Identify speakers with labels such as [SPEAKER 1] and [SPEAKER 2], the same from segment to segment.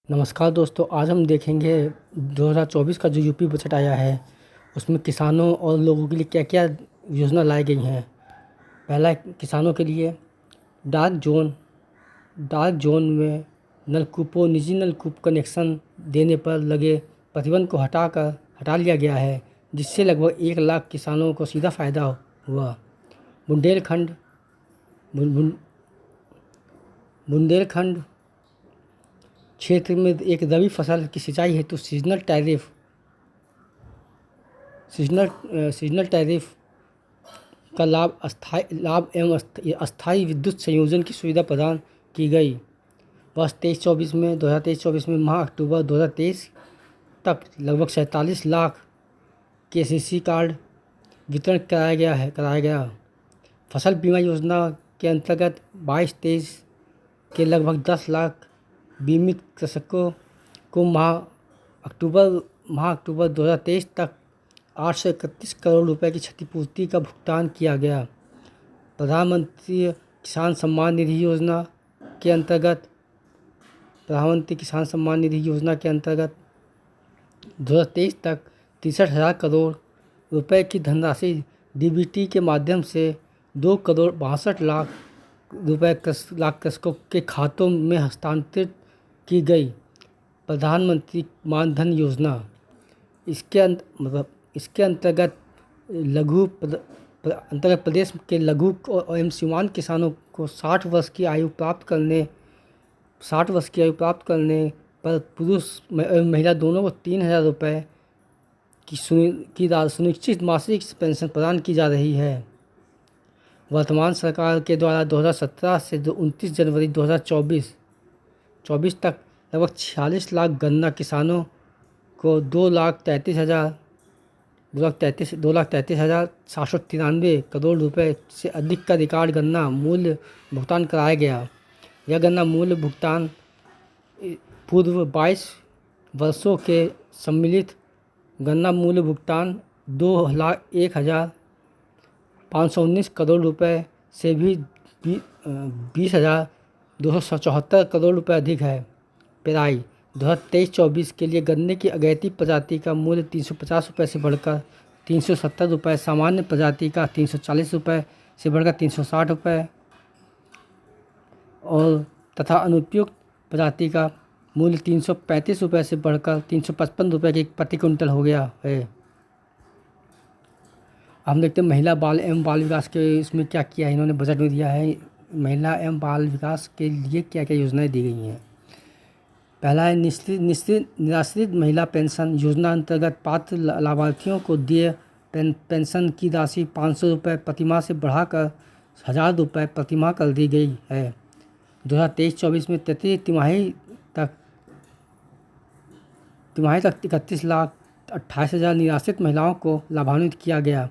[SPEAKER 1] नमस्कार दोस्तों, आज हम देखेंगे 2024 का जो यूपी बजट आया है, उसमें किसानों और लोगों के लिए क्या-क्या योजना लाई गई हैं। पहला किसानों के लिए डार्क जोन में निजी नलकूप कनेक्शन देने पर लगे प्रतिबंध को हटा लिया गया है, जिससे लगभग 1 लाख किसानों को सीधा फ़ायदा हुआ। बुंदेलखंड बुन बुंदेलखंड क्षेत्र में एक रबी फसल की सिंचाई हेतु सीजनल टैरिफ का लाभ एवं अस्थायी विद्युत संयोजन की सुविधा प्रदान की गई। वर्ष 2023-24 में माह अक्टूबर 2023 तक लगभग 47 लाख केसीसी कार्ड वितरण कराया गया। फसल बीमा योजना के अंतर्गत 22-23 के लगभग 10 लाख बीमित कृषकों को माह अक्टूबर 2023 तक 831 करोड़ रुपए की क्षतिपूर्ति का भुगतान किया गया। प्रधानमंत्री किसान सम्मान निधि योजना के अंतर्गत 2023 तक 63,000 करोड़ रुपए की धनराशि डीबीटी के माध्यम से 2 करोड़ 62 लाख रुपए कृषकों के खातों में हस्तांतरित की गई। प्रधानमंत्री मानधन योजना इसके अंतर्गत प्रदेश के लघु एवं सीमांत किसानों को 60 वर्ष की आयु प्राप्त करने पर पुरुष एवं महिला दोनों को 3,000 रुपये की सुनिश्चित मासिक पेंशन प्रदान की जा रही है। वर्तमान सरकार के द्वारा 2017 से 29 जनवरी 2024 तक लगभग 46 लाख गन्ना किसानों को 2,33,793 करोड़ रुपए से अधिक का रिकॉर्ड गन्ना मूल्य भुगतान कराया गया। यह गन्ना मूल्य भुगतान पूर्व 22 वर्षों के सम्मिलित गन्ना मूल्य भुगतान 2,01,519 करोड़ रुपए से भी 20,274 करोड़ रुपए अधिक है। पेराई 2023-24 के लिए गन्ने की अगैती प्रजाति का मूल्य 350 रुपये से बढ़कर 370 रुपये, सामान्य प्रजाति का 340 रुपये से बढ़कर 360 रुपये और तथा अनुपयुक्त प्रजाति का मूल्य 335 रुपये से बढ़कर 355 रुपये के प्रति क्विंटल हो गया है। हम देखते हैं महिला बाल एवं बाल विकास के इसमें क्या किया है, इन्होंने बजट में दिया है। महिला एवं बाल विकास के लिए क्या क्या योजनाएं दी गई हैं। पहला है निराश्रित महिला पेंशन योजना अंतर्गत पात्र लाभार्थियों को दिए पेंशन की राशि 500 रुपये प्रतिमाह से बढ़ाकर 1,000 रुपये प्रतिमाह कर दी गई है। 2023-24 में तृतीय तिमाही तक 31,28,000 निराश्रित महिलाओं को लाभान्वित किया गया।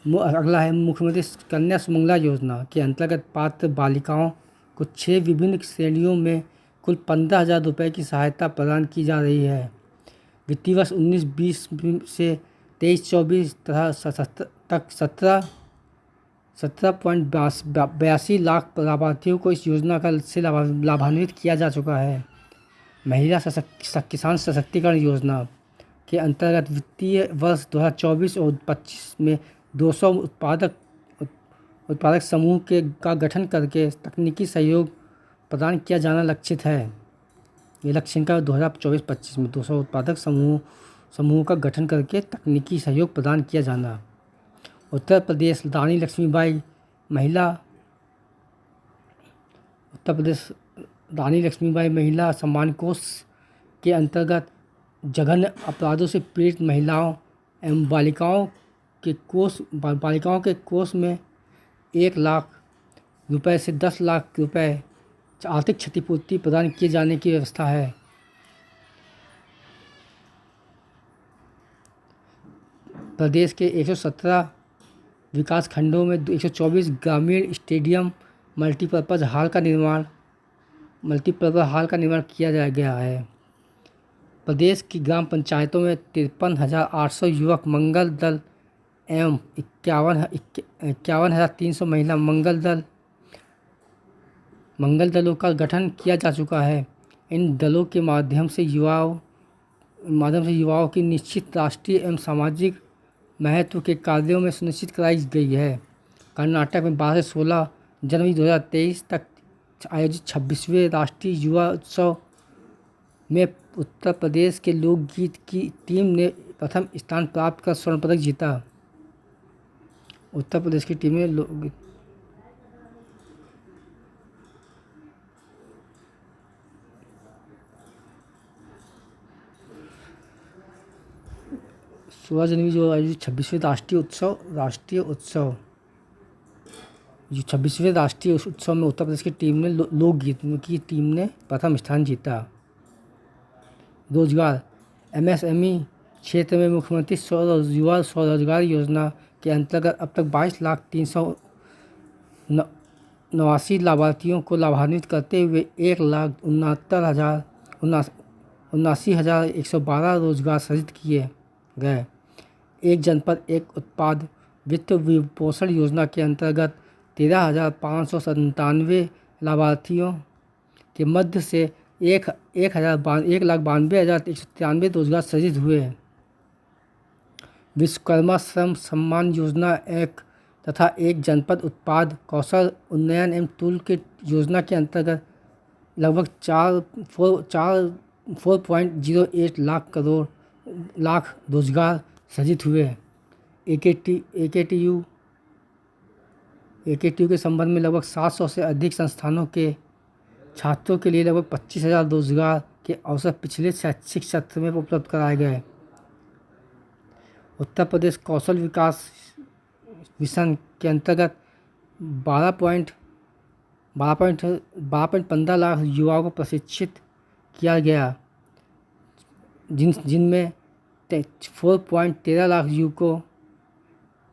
[SPEAKER 1] अगला है मुख्यमंत्री कन्या सुमंगला योजना के अंतर्गत पात्र बालिकाओं को 6 विभिन्न श्रेणियों में कुल 15,000 रुपये की सहायता प्रदान की जा रही है। वित्तीय वर्ष 19-20 से 23-24 तथा 17.82 लाख लाभार्थियों को इस योजना से लाभान्वित किया जा चुका है। महिला किसान सशक्तिकरण योजना के अंतर्गत वित्तीय वर्ष 2024 और 25 में 200 उत्पादक समूह का गठन करके तकनीकी सहयोग प्रदान किया जाना लक्षित है। ये लक्ष्य का 2024-25 में 200 उत्पादक समूह का गठन करके तकनीकी सहयोग प्रदान किया जाना। उत्तर प्रदेश रानी लक्ष्मीबाई महिला सम्मान कोष के अंतर्गत जघन्य अपराधों से पीड़ित महिलाओं एवं बालिकाओं के कोष में 1 लाख रुपए से 10 लाख रुपए आर्थिक क्षतिपूर्ति प्रदान किए जाने की व्यवस्था है। प्रदेश के 117 विकास खंडों में 124 ग्रामीण स्टेडियम मल्टीपर्पज़ हाल का निर्माण किया गया है। प्रदेश की ग्राम पंचायतों में 53,800 युवक मंगल दल एवं 51,300 महिला मंगल दलों का गठन किया जा चुका है। इन दलों के माध्यम से युवाओं की निश्चित राष्ट्रीय एवं सामाजिक महत्व के कार्यों में सुनिश्चित कराई गई है। कर्नाटक में 12 से 16 जनवरी 2023 तक आयोजित 26वें राष्ट्रीय युवा उत्सव में उत्तर प्रदेश के लोकगीत की टीम ने प्रथम स्थान प्राप्त कर स्वर्ण पदक जीता। उत्तर प्रदेश की टीम ने लोकगीत 16 जनवरी जो आयोजित 26वें राष्ट्रीय उत्सव में उत्तर प्रदेश की टीम ने लोकगीत की टीम ने प्रथम स्थान जीता। रोजगार एमएसएमई क्षेत्र में मुख्यमंत्री युवा स्वरोजगार योजना के अंतर्गत अब तक 22,389 लाभार्थियों को लाभान्वित करते हुए 1,79,112 रोजगार सृजित किए गए। एक जनपद एक उत्पाद वित्त विपोषण योजना के अंतर्गत 13,597 लाभार्थियों के मध्य से 1,92,193 रोजगार सृजित हुए। विश्वकर्मा श्रम सम्मान योजना एक तथा एक जनपद उत्पाद कौशल उन्नयन एवं टूल किट योजना के अंतर्गत लगभग 4.08 लाख रोजगार सृजित हुए। एकेटीयू के संबंध में लगभग 700 से अधिक संस्थानों के छात्रों के लिए लगभग 25,000 रोजगार के अवसर पिछले शैक्षिक सत्र में उपलब्ध कराए गए। उत्तर प्रदेश कौशल विकास मिशन के अंतर्गत 12.15 लाख युवाओं को प्रशिक्षित किया गया, जिनमें 4.13 लाख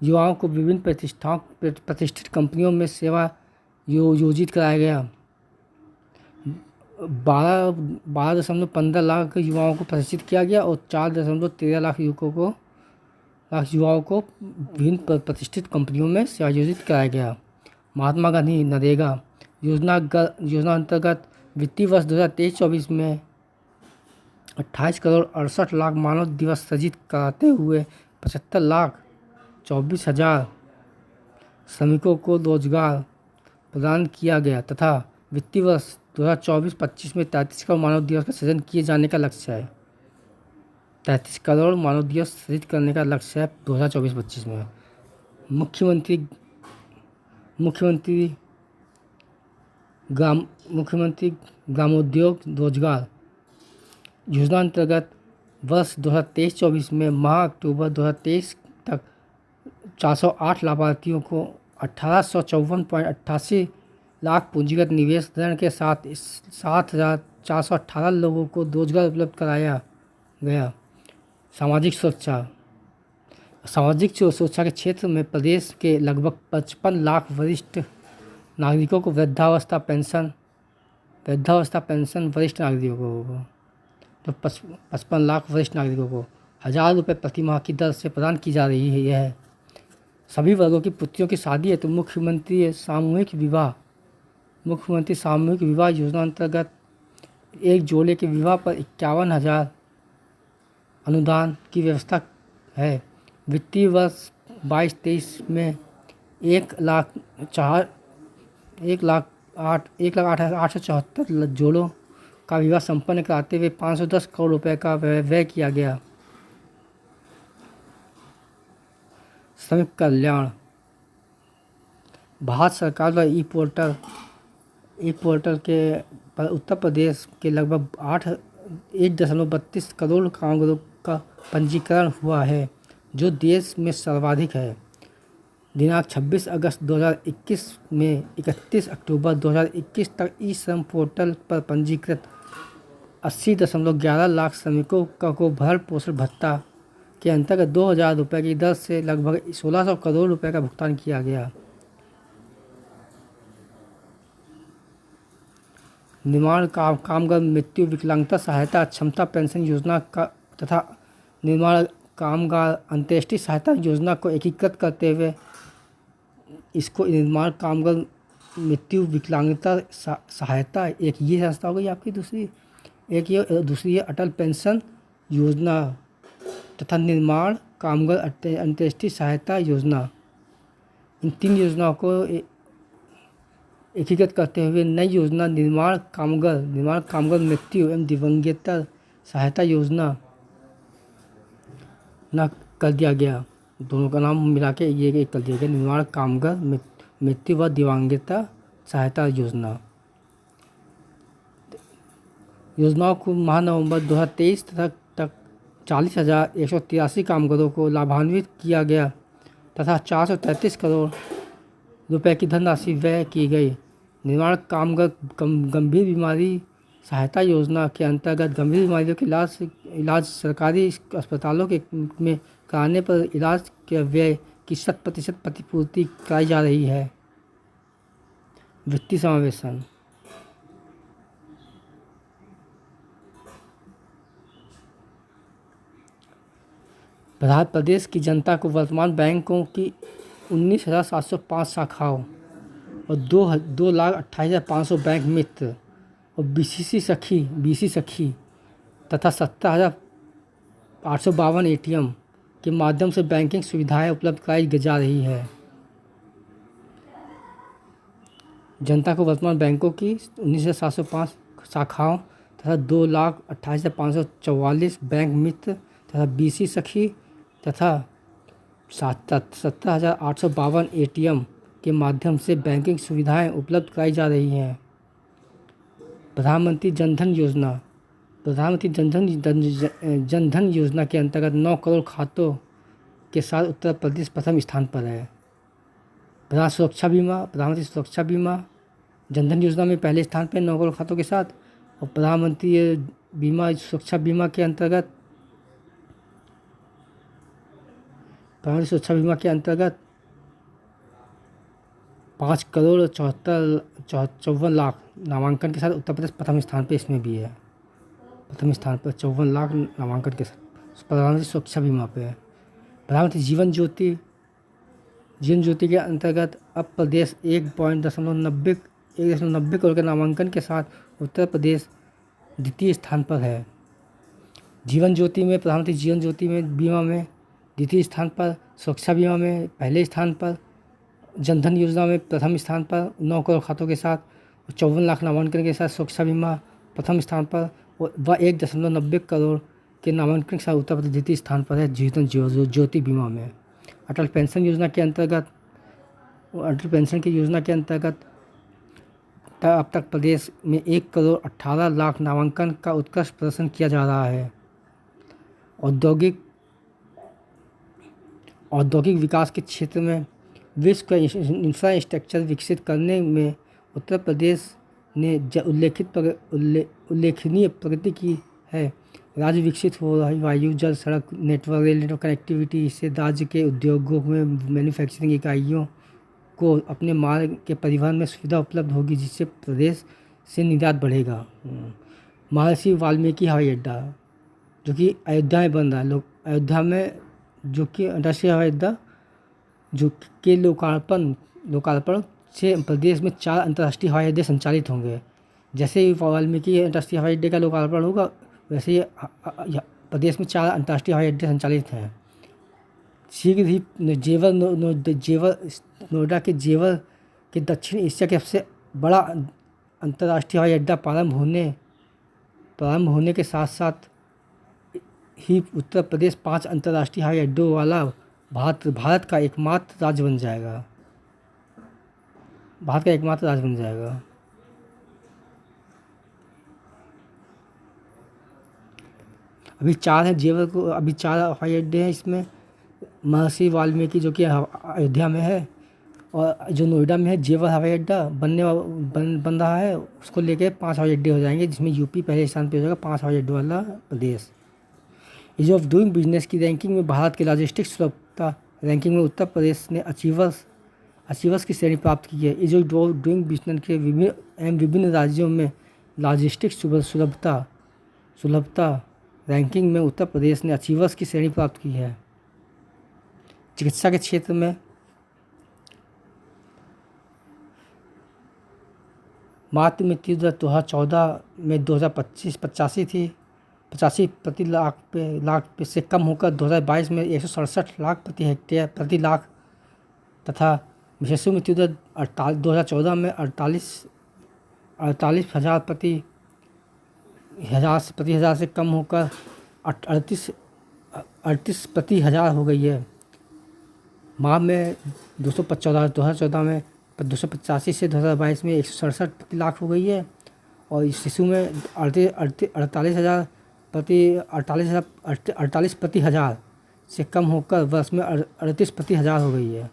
[SPEAKER 1] युवाओं को विभिन्न प्रतिष्ठित कंपनियों में सेवा योजित कराया गया। 12.15 लाख युवाओं को प्रशिक्षित किया गया और 4.13 लाख युवाओं को विभिन्न प्रतिष्ठित कंपनियों में सेवा योजित कराया गया। महात्मा गांधी नरेगा योजना अंतर्गत वित्तीय वर्ष 2023-24 में 28 करोड़ 68 लाख मानव दिवस सृजित कराते हुए 75,24,000 श्रमिकों को रोजगार प्रदान किया गया तथा वित्तीय वर्ष 2024-25 में 33 करोड़ मानव दिवस का सृजन किए जाने का लक्ष्य है। 33 करोड़ मानव दिवस सृजित करने का लक्ष्य है 2024-25 में। मुख्यमंत्री ग्रामोद्योग रोजगार योजना अंतर्गत वर्ष 2023-24 में माह अक्टूबर 2023 तक 408 लाभार्थियों को 1854.88 लाख पूंजीगत निवेश ऋण के साथ 7,418 लोगों को रोजगार उपलब्ध कराया गया। सामाजिक सुरक्षा के क्षेत्र में प्रदेश के लगभग 55 लाख वरिष्ठ नागरिकों को वृद्धावस्था पेंशन वरिष्ठ नागरिकों को तो 55 लाख वरिष्ठ नागरिकों को 1,000 रुपये प्रति माह की दर से प्रदान की जा रही है। यह सभी वर्गों की पुत्रियों की शादी है तो मुख्यमंत्री सामूहिक विवाह योजना अंतर्गत एक जोड़े के विवाह पर 51,000 अनुदान की व्यवस्था है। वित्तीय वर्ष 22-23 में 1,08,874 जोड़ों का विवाह संपन्न कराते हुए 510 करोड़ रुपए का व्यय किया गया। श्रमिक कल्याण भारत सरकार द्वारा ई पोर्टल के पर उत्तर प्रदेश के लगभग 1.32 करोड़ कामगारों का पंजीकरण हुआ है, जो देश में सर्वाधिक है। दिनांक 26 अगस्त 2021 में 31 अक्टूबर 2021 तक ई श्रम पोर्टल पर पंजीकृत 80.11 लाख श्रमिकों को भरण पोषण भत्ता के अंतर्गत 2,000 रुपये की दर से लगभग 1,600 करोड़ रुपए का भुगतान किया गया। निर्माण कामगार मृत्यु विकलांगता सहायता क्षमता पेंशन योजना का तथा निर्माण कामगार अंत्येष्टि सहायता योजना को एकीकृत करते हुए इसको निर्माण कामगार मृत्यु विकलांगता सहायता एक ये संस्था हो गई आपकी। दूसरी एक ये दूसरी है अटल पेंशन योजना तथा निर्माण कामगार अंत्येष्टि सहायता योजना। इन 3 योजनाओं को एकीकृत करते हुए नई योजना निर्माण कामगार मृत्यु एवं दिवंगत सहायता योजना न कर दिया गया। दोनों का नाम मिला के ये एक कर दिया गया, निर्माण कामगार मृत्यु व दिवंगता सहायता योजना। योजनाओं को माह नवंबर 2023 तक 40,183 कामगारों को लाभान्वित किया गया तथा 433 करोड़ रुपए की धनराशि व्यय की गई। निर्माण कामगार गंभीर बीमारी सहायता योजना के अंतर्गत गंभीर बीमारियों के इलाज सरकारी अस्पतालों में कराने पर इलाज के व्यय की 100% प्रतिपूर्ति कराई जा रही है। वित्तीय समावेशन। प्रदेश की जनता को वर्तमान बैंकों की 19,705 शाखाओं और 2,28,500 बैंक मित्र और बीसी सखी तथा 17,852 ATM के माध्यम से बैंकिंग सुविधाएं उपलब्ध कराई जा रही है। जनता को वर्तमान बैंकों की 19,705 शाखाओं तथा 2,28,544 बैंक मित्र तथा बीसी सखी तथा 17,852 ATM के माध्यम से बैंकिंग सुविधाएं उपलब्ध कराई जा रही हैं। प्रधानमंत्री जनधन योजना के अंतर्गत 9 करोड़ खातों के साथ उत्तर प्रदेश प्रथम स्थान पर है। प्रधानमंत्री सुरक्षा बीमा जनधन योजना में पहले स्थान पर 9 करोड़ खातों के साथ, और प्रधानमंत्री बीमा सुरक्षा बीमा के अंतर्गत 5,54,54,54 नामांकन के साथ उत्तर प्रदेश प्रथम स्थान पर इसमें भी है। प्रथम स्थान पर 54 लाख नामांकन के साथ प्रधानमंत्री सुरक्षा बीमा पे है। प्रधानमंत्री जीवन ज्योति के अंतर्गत अब प्रदेश 1.90 करोड़ के नामांकन के साथ उत्तर प्रदेश द्वितीय स्थान पर है। प्रधानमंत्री जीवन ज्योति में बीमा में द्वितीय स्थान पर, सुरक्षा बीमा में पहले स्थान पर, जनधन योजना में प्रथम स्थान पर 9 करोड़ खातों के साथ 54 लाख नामांकन के साथ सुरक्षा बीमा प्रथम स्थान पर व 1.90 करोड़ के नामांकन के साथ उत्तर प्रदेश द्वितीय स्थान पर है। जीवन ज्योति बीमा में अटल पेंशन की योजना के अंतर्गत अब तक प्रदेश में 1,18 लाख नामांकन का उत्कृष्ट प्रदर्शन किया जा रहा है। औद्योगिक विकास के क्षेत्र में विश्व का इंफ्रास्ट्रक्चर विकसित करने में उत्तर प्रदेश ने उल्लेखनीय प्रगति की है। राज्य विकसित हो रही वायु, जल, सड़क नेटवर्क, रेल नेटवर्क कनेक्टिविटी से राज्य के उद्योगों में मैन्युफैक्चरिंग इकाइयों को अपने माल के परिवहन में सुविधा उपलब्ध होगी, जिससे प्रदेश से निर्यात बढ़ेगा। महर्षि वाल्मीकि हवाई अड्डा जो कि अयोध्या में बन रहा है, अयोध्या में जो कि अंतर्राष्ट्रीय हवाई अड्डा जो के लोकार्पण से प्रदेश में 4 अंतर्राष्ट्रीय हवाई अड्डे संचालित होंगे। जैसे ही वाल्मीकि अंतर्राष्ट्रीय हवाई अड्डे का लोकार्पण होगा, वैसे ही प्रदेश में 4 अंतर्राष्ट्रीय हवाई अड्डे संचालित हैं। शीघ्र ही नोएडा के जेवर के दक्षिण एशिया के सबसे बड़ा अंतर्राष्ट्रीय हवाई अड्डा प्रारंभ होने के साथ साथ ही उत्तर प्रदेश 5 अंतर्राष्ट्रीय हवाई अड्डों वाला भारत का एकमात्र राज्य बन जाएगा। अभी 4 हैं जेवर को, अभी 4 हवाई अड्डे हैं। इसमें महर्षि वाल्मीकि जो कि अयोध्या में है, और जो नोएडा में है जेवर हवाई अड्डा बन रहा है, उसको लेके 5 हवाई अड्डे हो जाएंगे, जिसमें यूपी पहले स्थान पे हो जाएगा। 5 हवाई अड्डों वाला प्रदेश। ईज ऑफ डूइंग बिजनेस की रैंकिंग में भारत के लॉजिस्टिक्स सुलभता रैंकिंग में उत्तर प्रदेश ने अचीवर्स की श्रेणी प्राप्त की है। ईज ऑफ डूइंग बिजनेस के विभिन्न राज्यों में लॉजिस्टिक्स सुलभता रैंकिंग में उत्तर प्रदेश ने अचीवर्स की श्रेणी प्राप्त की है। चिकित्सा के क्षेत्र में मातृ मृत्यु दर 2014 में 2025 थी 85 प्रति लाख पे से कम होकर 2022 में 167 लाख प्रति हेक्टेयर प्रति लाख तथा शिशु मृत्यु दर 2014 में 48,000 प्रति हजार से कम होकर 38 प्रति हजार हो गई है। माँ में 2014 में 285 से 2022 में 167 प्रति लाख हो गई है और शिशु में 48 प्रति हजार से कम होकर वर्ष में 38 प्रति हजार हो गई है।